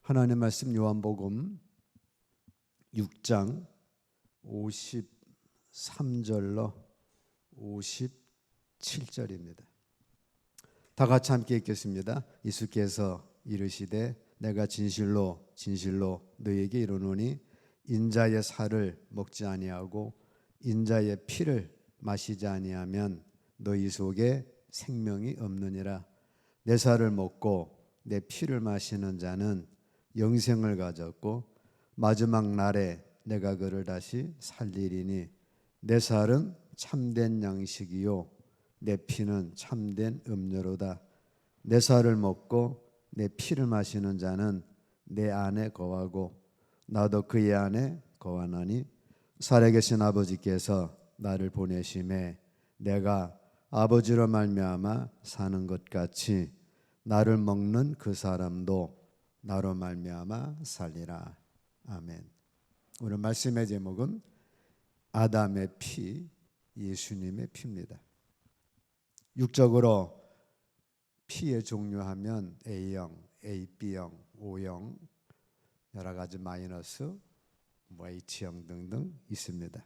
하나님 말씀 요한복음 6장 53절로 57절입니다. 다 같이 함께 읽겠습니다. 예수께서 이르시되 내가 진실로 진실로 너희에게 이르노니 인자의 살을 먹지 아니하고 인자의 피를 마시지 아니하면 너희 속에 생명이 없느니라. 내 살을 먹고 내 피를 마시는 자는 영생을 가졌고 마지막 날에 내가 그를 다시 살리리니 내 살은 참된 양식이요 내 피는 참된 음료로다. 내 살을 먹고 내 피를 마시는 자는 내 안에 거하고 나도 그의 안에 거하나니 살아계신 아버지께서 나를 보내심에 내가 아버지로 말미암아 사는 것 같이 나를 먹는 그 사람도 나로 말미암아 살리라. 아멘. 오늘 말씀의 제목은 아담의 피, 예수님의 피입니다. 육적으로 피의 종류하면 A형, AB형, O형, 여러 가지 마이너스, H형 등등 있습니다.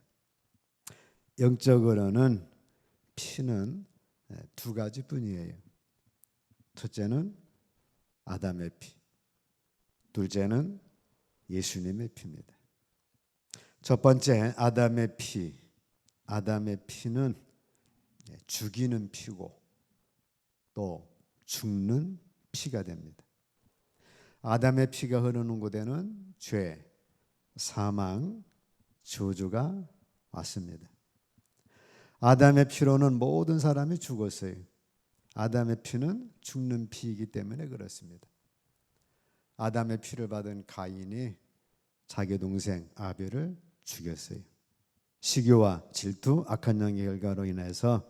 영적으로는 피는 두 가지뿐이에요. 첫째는 아담의 피, 둘째는 예수님의 피입니다. 첫 번째 아담의 피, 아담의 피는 죽이는 피고 또 죽는 피가 됩니다. 아담의 피가 흐르는 곳에는 죄, 사망, 저주가 왔습니다. 아담의 피로는 모든 사람이 죽었어요. 아담의 피는 죽는 피이기 때문에 그렇습니다. 아담의 피를 받은 가인이 자기 동생 아벨을 죽였어요. 시기와 질투, 악한 영의 결과로 인해서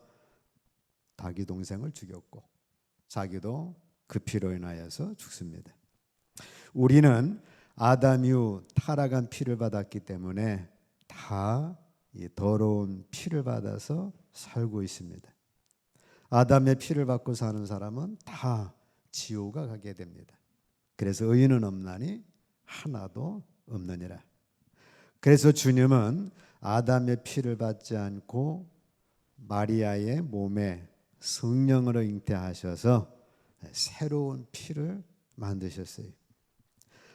자기 동생을 죽였고 자기도 그 피로 인하여서 죽습니다. 우리는 아담 이후 타락한 피를 받았기 때문에 다 이 더러운 피를 받아서 살고 있습니다. 아담의 피를 받고 사는 사람은 다 지옥에 가게 됩니다. 그래서 의인은 없나니 하나도 없느니라. 그래서 주님은 아담의 피를 받지 않고 마리아의 몸에 성령으로 잉태하셔서 새로운 피를 만드셨어요.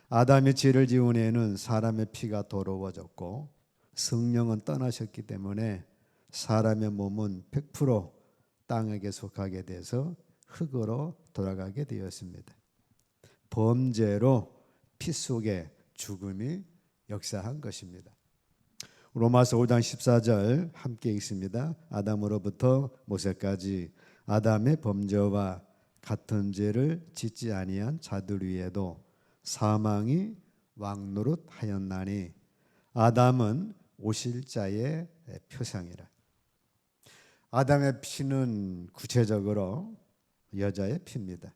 아담이 죄를 지은 후에는 사람의 피가 더러워졌고 성령은 떠나셨기 때문에 사람의 몸은 100% 땅에게 속하게 돼서 흙으로 돌아가게 되었습니다. 범죄로 피 속에 죽음이 역사한 것입니다. 로마서 5장 14절 함께 읽습니다. 아담으로부터 모세까지 아담의 범죄와 같은 죄를 짓지 아니한 자들 위에도 사망이 왕노릇하였나니 아담은 오실 자의 표상이라. 아담의 피는 구체적으로 여자의 피입니다.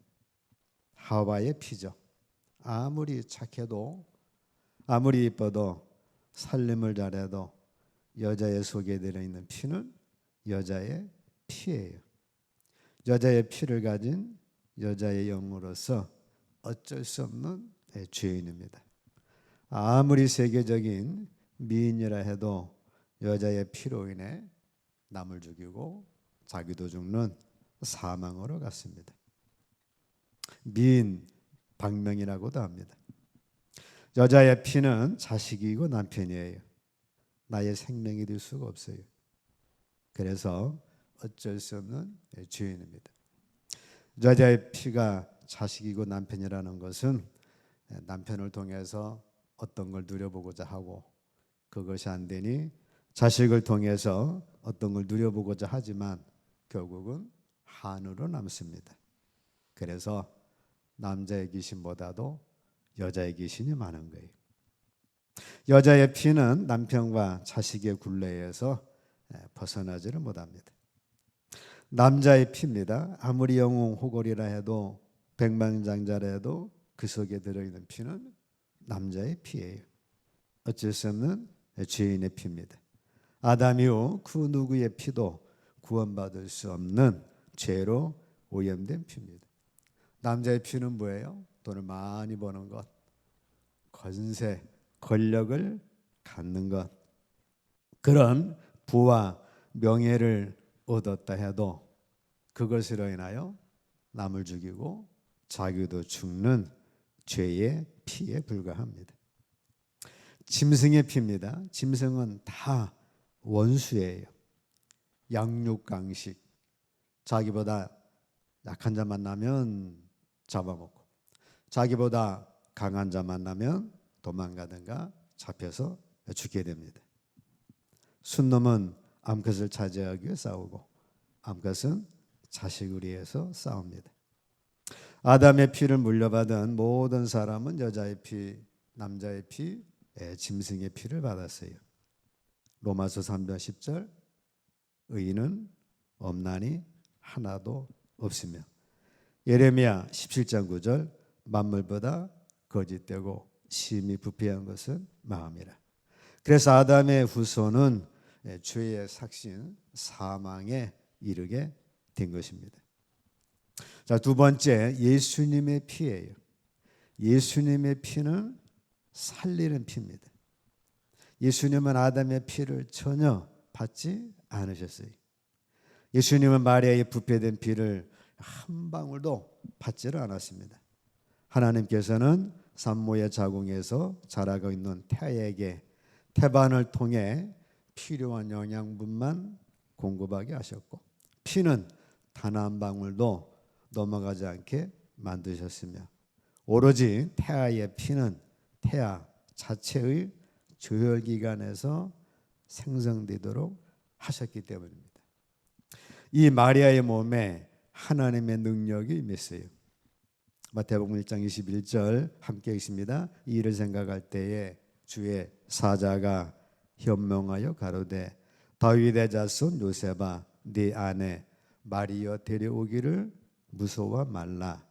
하와의 피죠. 아무리 착해도 아무리 이뻐도 살림을 잘해도 여자의 속에 들어있는 피는 여자의 피예요. 여자의 피를 가진 여자의 영으로서 어쩔 수 없는 죄인입니다. 아무리 세계적인 미인이라 해도 여자의 피로 인해 남을 죽이고 자기도 죽는 사망으로 갔습니다. 미인 박명이라고도 합니다. 여자의 피는 자식이고 남편이에요. 나의 생명이 될 수가 없어요. 그래서 어쩔 수 없는 죄인입니다. 여자의 피가 자식이고 남편이라는 것은 남편을 통해서 어떤 걸 누려보고자 하고 그것이 안 되니 자식을 통해서 어떤 걸 누려보고자 하지만 결국은 한으로 남습니다. 그래서 남자의 귀신보다도 여자의 귀신이 많은 거예요. 여자의 피는 남편과 자식의 굴레에서 벗어나지를 못합니다. 남자의 피입니다. 아무리 영웅 호걸이라 해도 백만장자라 해도 그 속에 들어있는 피는 남자의 피예요. 어쩔 수 없는 죄인의 피입니다. 아담 이후 그 누구의 피도 구원받을 수 없는 죄로 오염된 피입니다. 남자의 피는 뭐예요? 돈을 많이 버는 것, 권세, 권력을 갖는 것, 그런 부와 명예를 얻었다 해도 그것으로 인하여 남을 죽이고 자기도 죽는 죄의 피에 불과합니다. 짐승의 피입니다. 짐승은 다 원수예요. 양육강식, 자기보다 약한 자 만나면 잡아먹고 자기보다 강한 자 만나면 도망가든가 잡혀서 죽게 됩니다. 순놈은 암컷을 차지하기 위해 싸우고 암컷은 자식을 위해서 싸웁니다. 아담의 피를 물려받은 모든 사람은 여자의 피, 남자의 피, 짐승의 피를 받았어요. 로마서 3장 10절, 의인은 없나니 하나도 없으며, 예레미야 17장 9절, 만물보다 거짓되고 심히 부패한 것은 마음이라. 그래서 아담의 후손은 죄의 삭신 사망에 이르게 된 것입니다. 자, 두 번째, 예수님의 피예요. 예수님의 피는 살리는 피입니다. 예수님은 아담의 피를 전혀 받지 않으셨어요. 예수님은 마리아의 부패된 피를 한 방울도 받지를 않았습니다. 하나님께서는 산모의 자궁에서 자라고 있는 태아에게 태반을 통해 필요한 영양분만 공급하게 하셨고, 피는 단 한 방울도 넘어가지 않게 만드셨으며, 오로지 태아의 피는 태아 자체의 조혈기관에서 생성되도록 하셨기 때문입니다. 이 마리아의 몸에 하나님의 능력이 임했어요. 마태복음 1장 21절 함께 있습니다. 이 일을 생각할 때에 주의 사자가 현명하여 가로되 다윗의 자손 요셉아 네 아내 마리아 데려오기를 무서워 말라.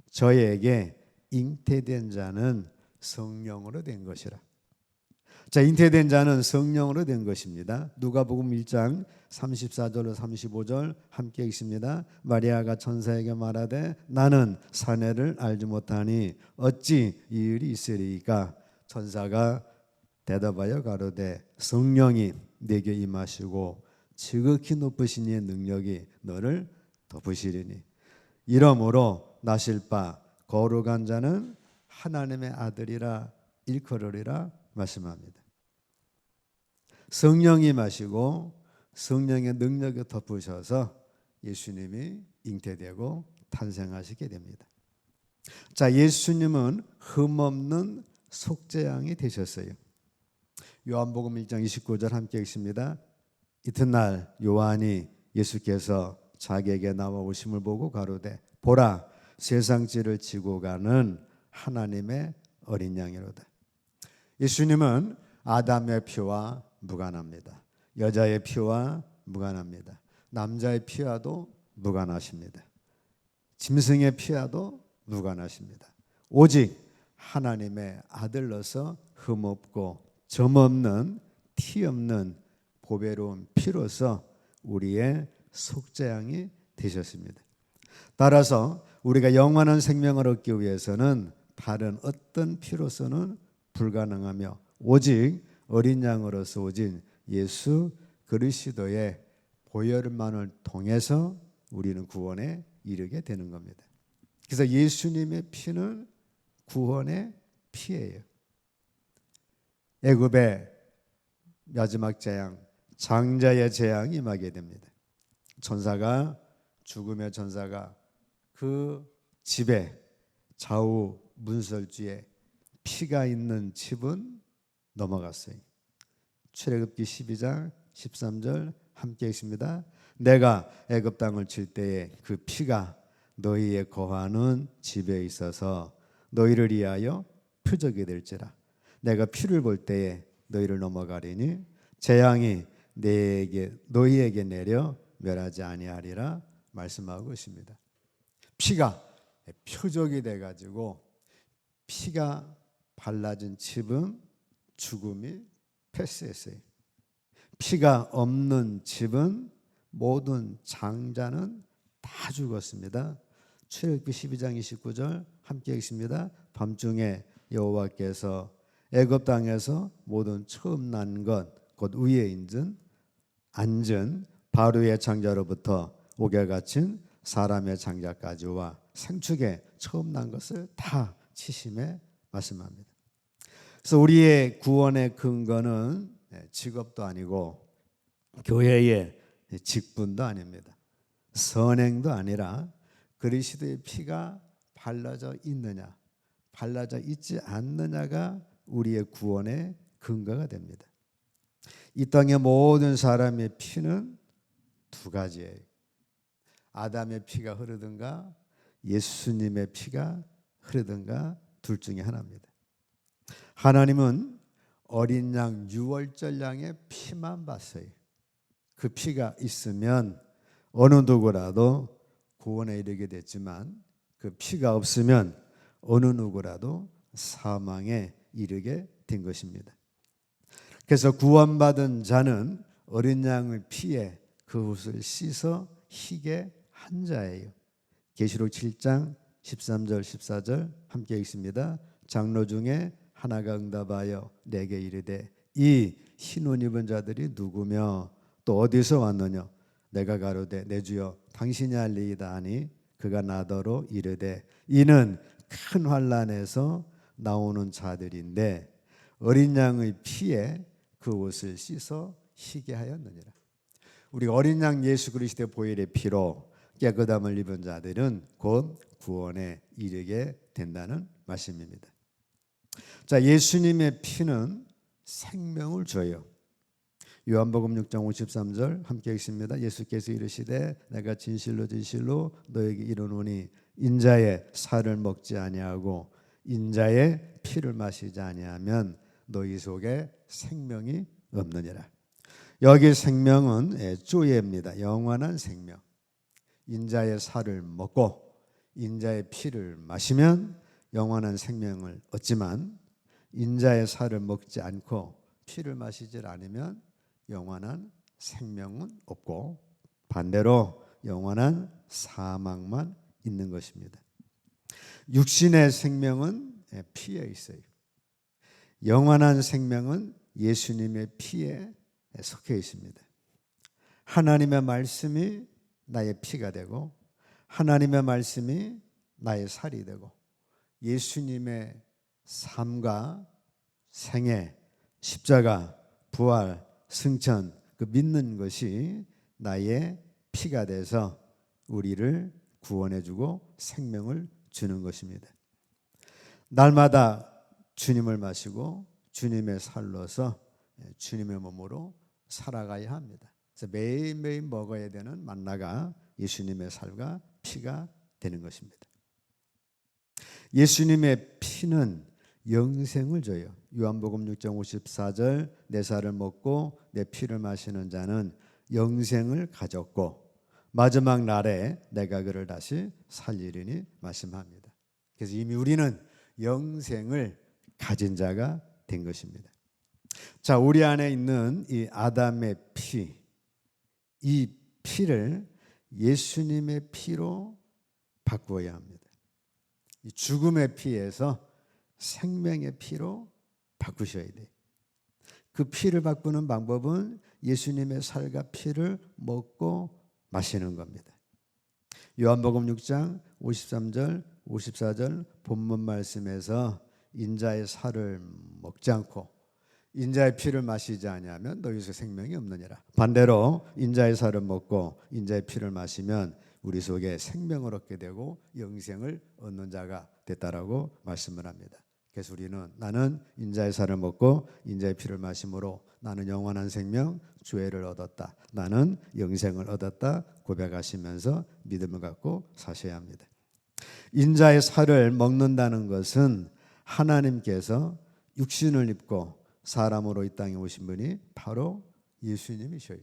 저에게 잉태된 자는 성령으로 된 것이라. 자, 잉태된 자는 성령으로 된 것입니다. 누가복음 1장 34절로 35절 함께 읽습니다. 마리아가 천사에게 말하되 나는 사내를 알지 못하니 어찌 이 일이 있으리이까. 천사가 대답하여 가로되 성령이 내게 임하시고 지극히 높으신 이의 능력이 너를 덮으시리니 이러므로 나실 바 거룩한 자는 하나님의 아들이라 일컬으리라 말씀합니다. 성령이 임하시고 성령의 능력이 덮으셔서 예수님이 잉태되고 탄생하시게 됩니다. 자, 예수님은 흠없는 속죄양이 되셨어요. 요한복음 1장 29절 함께 읽습니다. 이튿날 요한이 예수께서 자기에게 나와 오심을 보고 가로되 보라 세상 죄를 지고 가는 하나님의 어린 양이로다. 예수님은 아담의 피와 무관합니다. 여자의 피와 무관합니다. 남자의 피와도 무관하십니다. 짐승의 피와도 무관하십니다. 오직 하나님의 아들로서 흠없고 점없는 티 없는 보배로운 피로서 우리의 속죄양이 되셨습니다. 따라서 우리가 영원한 생명을 얻기 위해서는 다른 어떤 피로서는 불가능하며 오직 어린 양으로서 오진 예수 그리스도의 보혈만을 통해서 우리는 구원에 이르게 되는 겁니다. 그래서 예수님의 피는 구원의 피예요. 애굽의 마지막 재앙, 장자의 재앙이 임하게 됩니다. 죽음의 천사가 그 집에 좌우 문설주에 피가 있는 집은 넘어갔어요. 출애굽기 12장 13절 함께 있습니다. 내가 애굽 땅을 칠 때에 그 피가 너희의 거하는 집에 있어서 너희를 위하여 표적이 될지라. 내가 피를 볼 때에 너희를 넘어가리니 재앙이 너희에게 내려 멸하지 아니하리라 말씀하고 있습니다. 피가 표적이 돼가지고 피가 발라진 집은 죽음이 패스했어요. 피가 없는 집은 모든 장자는 다 죽었습니다. 출애굽기 12장 29절 함께 읽습니다. 밤중에 여호와께서 애굽 땅에서 모든 처음 난 것, 곧 위에 앉은 바로의 장자로부터 옥에 갇힌 사람의 장자까지와 생축에 처음 난 것을 다 치심에 말씀합니다. 그래서 우리의 구원의 근거는 직업도 아니고 교회의 직분도 아닙니다. 선행도 아니라 그리스도의 피가 발라져 있느냐, 발라져 있지 않느냐가 우리의 구원의 근거가 됩니다. 이 땅의 모든 사람의 피는 두 가지예요. 아담의 피가 흐르든가 예수님의 피가 흐르든가 둘 중에 하나입니다. 하나님은 어린 양 유월절 양의 피만 봤어요. 그 피가 있으면 어느 누구라도 구원에 이르게 됐지만 그 피가 없으면 어느 누구라도 사망에 이르게 된 것입니다. 그래서 구원받은 자는 어린 양의 피에 그 옷을 씻어 희게 한 자예요. 계시록 7장 13절 14절 함께 읽습니다. 장로 중에 하나가 응답하여 내게 이르되 이 흰 옷 입은 자들이 누구며 또 어디서 왔느냐? 내가 가로되 내 주여 당신이 알리이다 하니 그가 나더러 이르되 이는 큰 환난에서 나오는 자들인데 어린 양의 피에 그 옷을 씻어 희게 하였느니라. 우리 어린 양 예수 그리스도의 보혈의 피로 깨끗함을 입은 자들은 곧 구원에 이르게 된다는 말씀입니다. 자, 예수님의 피는 생명을 줘요. 요한복음 6장 53절 함께 읽습니다. 예수께서 이르시되 내가 진실로 진실로 너에게 이르노니 인자의 살을 먹지 아니하고 인자의 피를 마시지 아니하면 너희 속에 생명이 없느니라. 여기 생명은 쪼예입니다. 영원한 생명. 인자의 살을 먹고 인자의 피를 마시면 영원한 생명을 얻지만 인자의 살을 먹지 않고 피를 마시지 않으면 영원한 생명은 없고 반대로 영원한 사망만 있는 것입니다. 육신의 생명은 피에 있어요. 영원한 생명은 예수님의 피에 속해 있습니다. 하나님의 말씀이 나의 피가 되고 하나님의 말씀이 나의 살이 되고 예수님의 삶과 생애, 십자가, 부활, 승천, 그 믿는 것이 나의 피가 돼서 우리를 구원해주고 생명을 주는 것입니다. 날마다 주님을 마시고 주님의 살로서 주님의 몸으로 살아가야 합니다. 그래서 매일매일 먹어야 되는 만나가 예수님의 살과 피가 되는 것입니다. 예수님의 피는 영생을 줘요. 요한복음 6장 54절 내 살을 먹고 내 피를 마시는 자는 영생을 가졌고 마지막 날에 내가 그를 다시 살리리니 말씀합니다. 그래서 이미 우리는 영생을 가진 자가 된 것입니다. 자, 우리 안에 있는 이 아담의 피, 이 피를 예수님의 피로 바꾸어야 합니다. 이 죽음의 피에서 생명의 피로 바꾸셔야 돼요. 그 피를 바꾸는 방법은 예수님의 살과 피를 먹고 마시는 겁니다. 요한복음 6장 53절 54절 본문 말씀에서 인자의 살을 먹지 않고 인자의 피를 마시지 아니하면 너희에게 생명이 없느니라. 반대로 인자의 살을 먹고 인자의 피를 마시면 우리 속에 생명을 얻게 되고 영생을 얻는 자가 됐다라고 말씀을 합니다. 그래서 우리는 나는 인자의 살을 먹고 인자의 피를 마심으로 나는 영원한 생명, 주애를 얻었다. 나는 영생을 얻었다 고백하시면서 믿음을 갖고 사셔야 합니다. 인자의 살을 먹는다는 것은 하나님께서 육신을 입고 사람으로 이 땅에 오신 분이 바로 예수님이셔요.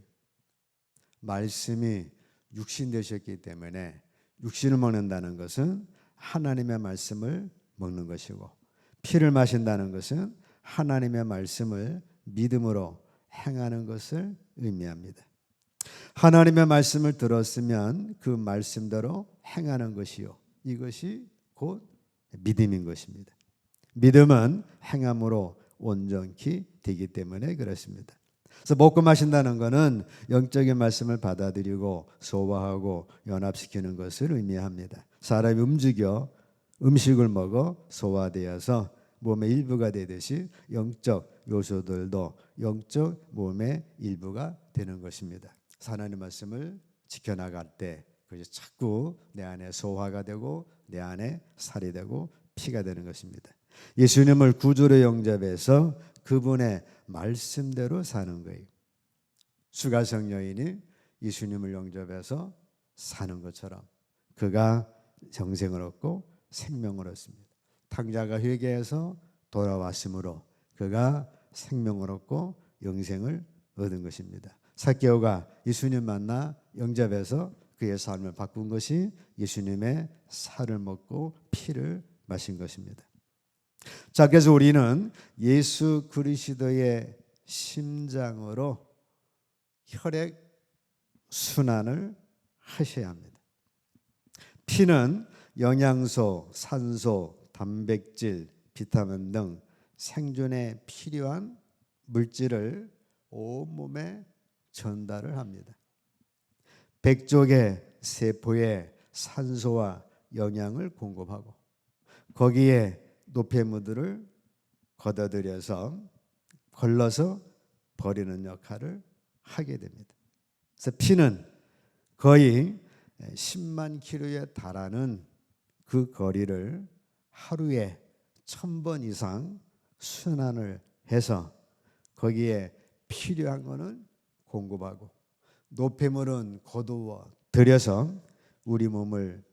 말씀이 육신 되셨기 때문에 육신을 먹는다는 것은 하나님의 말씀을 먹는 것이고 피를 마신다는 것은 하나님의 말씀을 믿음으로 행하는 것을 의미합니다. 하나님의 말씀을 들었으면 그 말씀대로 행하는 것이요. 이것이 곧 믿음인 것입니다. 믿음은 행함으로 온전히 되기 때문에 그렇습니다. 그래서 먹고 마신다는 것은 영적인 말씀을 받아들이고 소화하고 연합시키는 것을 의미합니다. 사람이 움직여 음식을 먹어 소화되어서 몸의 일부가 되듯이 영적 요소들도 영적 몸의 일부가 되는 것입니다. 하나님의 말씀을 지켜나갈 때 그것이 자꾸 내 안에 소화가 되고 내 안에 살이 되고 피가 되는 것입니다. 예수님을 구주로 영접해서 그분의 말씀대로 사는 거예요. 수가성 여인이 예수님을 영접해서 사는 것처럼 그가 영생을 얻고 생명을 얻습니다. 탕자가 회개해서 돌아왔으므로 그가 생명을 얻고 영생을 얻은 것입니다. 삭개오가 예수님 만나 영접해서 그의 삶을 바꾼 것이 예수님의 살을 먹고 피를 마신 것입니다. 자, 그래서 우리는 예수 그리스도의 심장으로 혈액 순환을 하셔야 합니다. 피는 영양소, 산소, 단백질, 비타민 등 생존에 필요한 물질을 온몸에 전달을 합니다. 백족의 세포에 산소와 영양을 공급하고 거기에 노폐물들을 걷어들여서 걸러서 버리는 역할을 하게 됩니다. 그래서 피는 거의 10만 킬로에 달하는 그 거리를 하루에 1000번 이상 순환을 해서 거기에 필요한 것은 공급하고 노폐물은 거두어 들여서 우리 몸을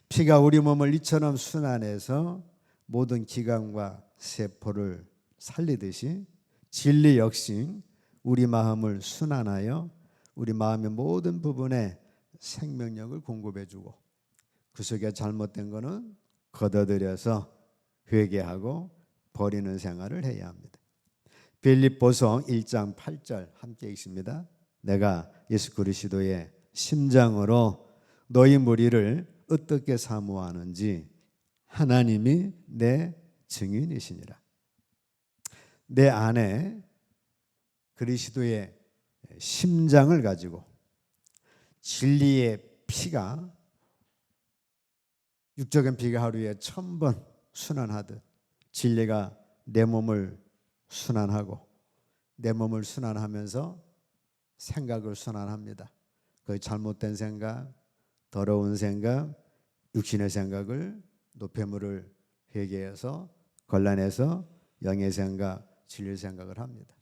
피가 우리 몸을 이처럼 순환해서 모든 기관과 세포를 살리듯이 진리 역시 우리 마음을 순환하여 우리 마음의 모든 부분에 생명력을 공급해주고 그 속에 잘못된 것은 걷어들여서 회개하고 버리는 생활을 해야 합니다. 빌립보서 1장 8절 함께 읽습니다. 내가 예수 그리스도의 심장으로 너희 무리를 어떻게 사모하는지 하나님이 내 증인이시니라. 내 안에 그리스도의 심장을 가지고 진리의 피가 육적인 피가 하루에 1000번 순환하듯 진리가 내 몸을 순환하고 내 몸을 순환하면서 생각을 순환합니다. 그 잘못된 생각, 더러운 생각, 육신의 생각을 노폐물을 회개해서 걸러내서 영의 생각, 진리의 생각을 합니다.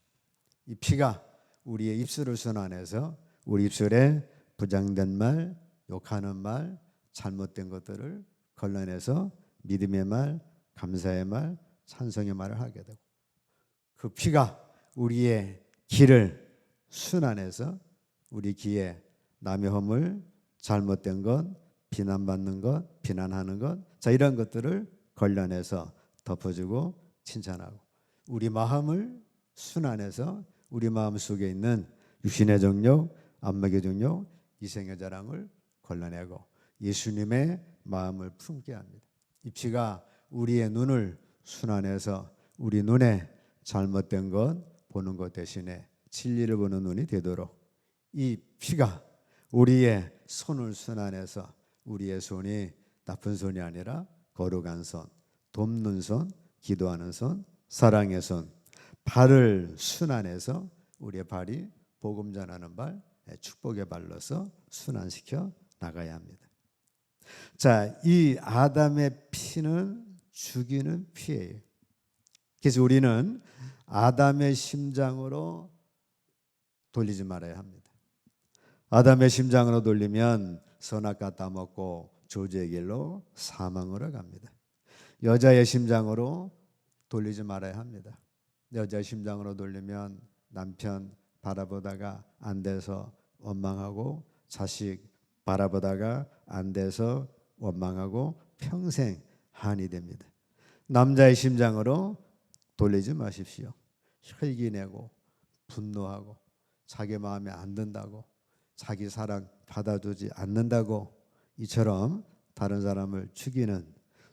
이 피가 우리의 입술을 순환해서 우리 입술에 부정된 말, 욕하는 말, 잘못된 것들을 걸러내서 믿음의 말, 감사의 말, 찬송의 말을 하게 되고 그 피가 우리의 귀를 순환해서 우리 귀에 남의 허물, 잘못된 것, 비난받는 것, 비난하는 것, 자 이런 것들을 걸러내서 덮어주고 칭찬하고 우리 마음을 순환해서 우리 마음 속에 있는 육신의 정욕, 안목의 정욕, 이생의 자랑을 걸러내고 예수님의 마음을 품게 합니다. 이 피가 우리의 눈을 순환해서 우리 눈에 잘못된 것 보는 것 대신에 진리를 보는 눈이 되도록 이 피가 우리의 손을 순환해서 우리의 손이 나쁜 손이 아니라 거룩한 손, 돕는 손, 기도하는 손, 사랑의 손, 발을 순환해서 우리의 발이 복음 전하는 발, 축복의 발로서 순환시켜 나가야 합니다. 자, 이 아담의 피는 죽이는 피예요. 그래서 우리는 아담의 심장으로 돌리지 말아야 합니다. 아담의 심장으로 돌리면 선악과 따먹고 저주의 길로 사망으로 갑니다. 여자의 심장으로 돌리지 말아야 합니다. 여자의 심장으로 돌리면 남편 바라보다가 안 돼서 원망하고 자식 바라보다가 안 돼서 원망하고 평생 한이 됩니다. 남자의 심장으로 돌리지 마십시오. 혈기 내고 분노하고 자기 마음에 안 든다고 자기 사랑 받아주지 않는다고 이처럼 다른 사람을 죽이는,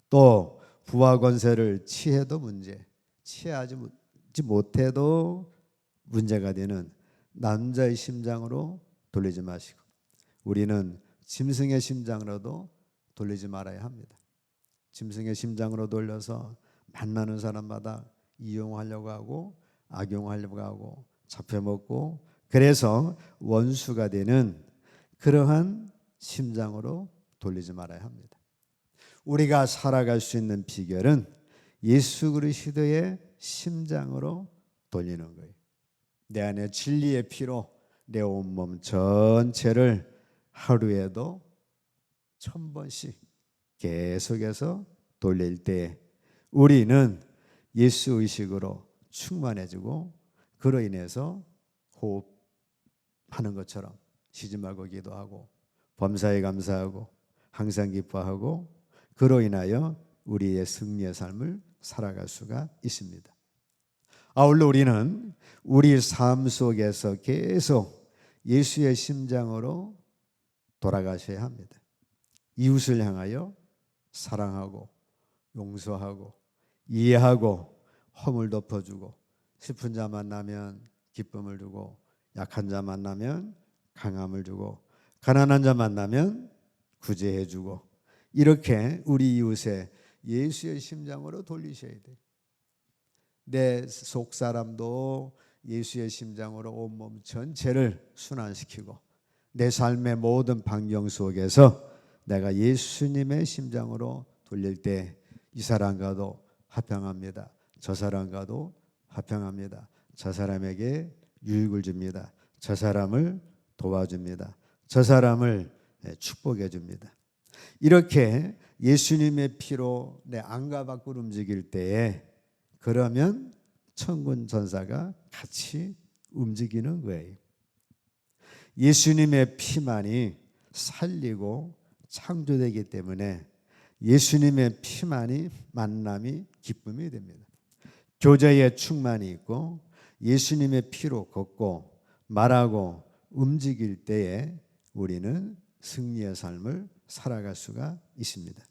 또 부와 권세를 취해도 문제, 취하지 못해도 문제가 되는 남자의 심장으로 돌리지 마시고, 우리는 짐승의 심장으로도 돌리지 말아야 합니다. 짐승의 심장으로 돌려서 만나는 사람마다 이용하려고 하고 악용하려고 하고 잡혀먹고, 그래서 원수가 되는 그러한 심장으로 돌리지 말아야 합니다. 우리가 살아갈 수 있는 비결은 예수 그리스도의 심장으로 돌리는 거예요. 내 안에 진리의 피로 내 온몸 전체를 하루에도 1000번씩 계속해서 돌릴 때 우리는 예수 의식으로 충만해지고, 그로 인해서 호흡하는 것처럼 쉬지 말고 기도하고 범사에 감사하고 항상 기뻐하고, 그로 인하여 우리의 승리의 삶을 살아갈 수가 있습니다. 아울러 우리는 우리 삶 속에서 계속 예수의 심장으로 돌아가셔야 합니다. 이웃을 향하여 사랑하고 용서하고 이해하고 허물 덮어주고, 슬픈 자 만나면 기쁨을 주고, 약한 자 만나면 강함을 주고, 가난한 자 만나면 구제해 주고, 이렇게 우리 이웃에 예수의 심장으로 돌리셔야 돼요. 내 속사람도 예수의 심장으로 온몸 전체를 순환시키고, 내 삶의 모든 반경 속에서 내가 예수님의 심장으로 돌릴 때 이 사람과도 화평합니다. 저 사람과도 화평합니다. 저 사람에게 유익을 줍니다. 저 사람을 도와줍니다. 저 사람을 축복해 줍니다. 이렇게 예수님의 피로 내 안과 밖으로 움직일 때에, 그러면 천군 천사가 같이 움직이는 거예요. 예수님의 피만이 살리고 창조되기 때문에 예수님의 피만이 만남이 기쁨이 됩니다. 교제의 충만이 있고 예수님의 피로 걷고 말하고 움직일 때에 우리는 승리의 삶을 살아갈 수가 있습니다.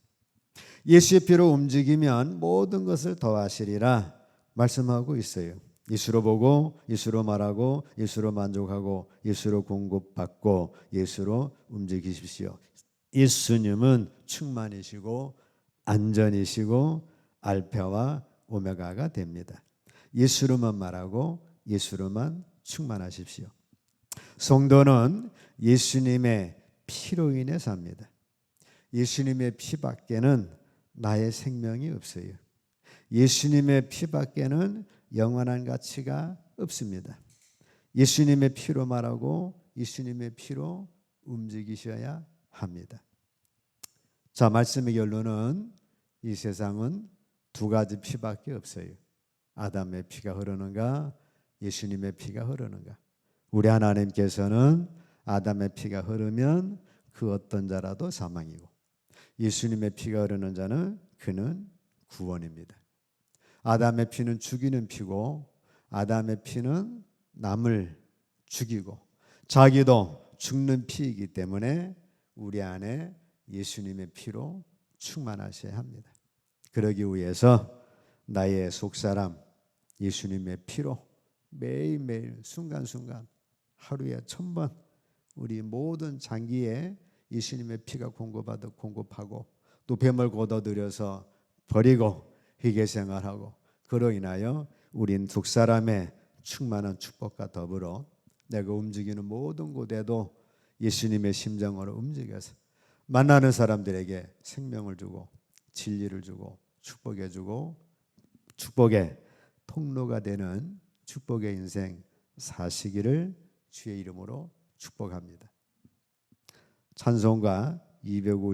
예수의 피로 움직이면 모든 것을 더하시리라 말씀하고 있어요. 예수로 보고 예수로 말하고 예수로 만족하고 예수로 공급받고 예수로 움직이십시오. 예수님은 충만이시고 안전이시고 알파와 오메가가 됩니다. 예수로만 말하고 예수로만 충만하십시오. 성도는 예수님의 피로 인해 삽니다. 예수님의 피밖에는 나의 생명이 없어요. 예수님의 피밖에는 영원한 가치가 없습니다. 예수님의 피로 말하고 예수님의 피로 움직이셔야 합니다. 자, 말씀의 결론은 이 세상은 두 가지 피밖에 없어요. 아담의 피가 흐르는가, 예수님의 피가 흐르는가. 우리 하나님께서는 아담의 피가 흐르면 그 어떤 자라도 사망이고, 예수님의 피가 흐르는 자는 그는 구원입니다. 아담의 피는 죽이는 피고, 아담의 피는 남을 죽이고 자기도 죽는 피이기 때문에 우리 안에 예수님의 피로 충만하셔야 합니다. 그러기 위해서 나의 속사람 예수님의 피로 매일매일 순간순간 하루에 1000번 우리 모든 장기에 예수님의 피가 공급하고 또 뱀을 걷어들여서 버리고 회개생활하고, 그로 인하여 우린 두 사람의 충만한 축복과 더불어 내가 움직이는 모든 곳에도 예수님의 심장으로 움직여서 만나는 사람들에게 생명을 주고 진리를 주고 축복해 주고 축복의 통로가 되는 축복의 인생 사시기를 주의 이름으로 축복합니다. 찬송가 250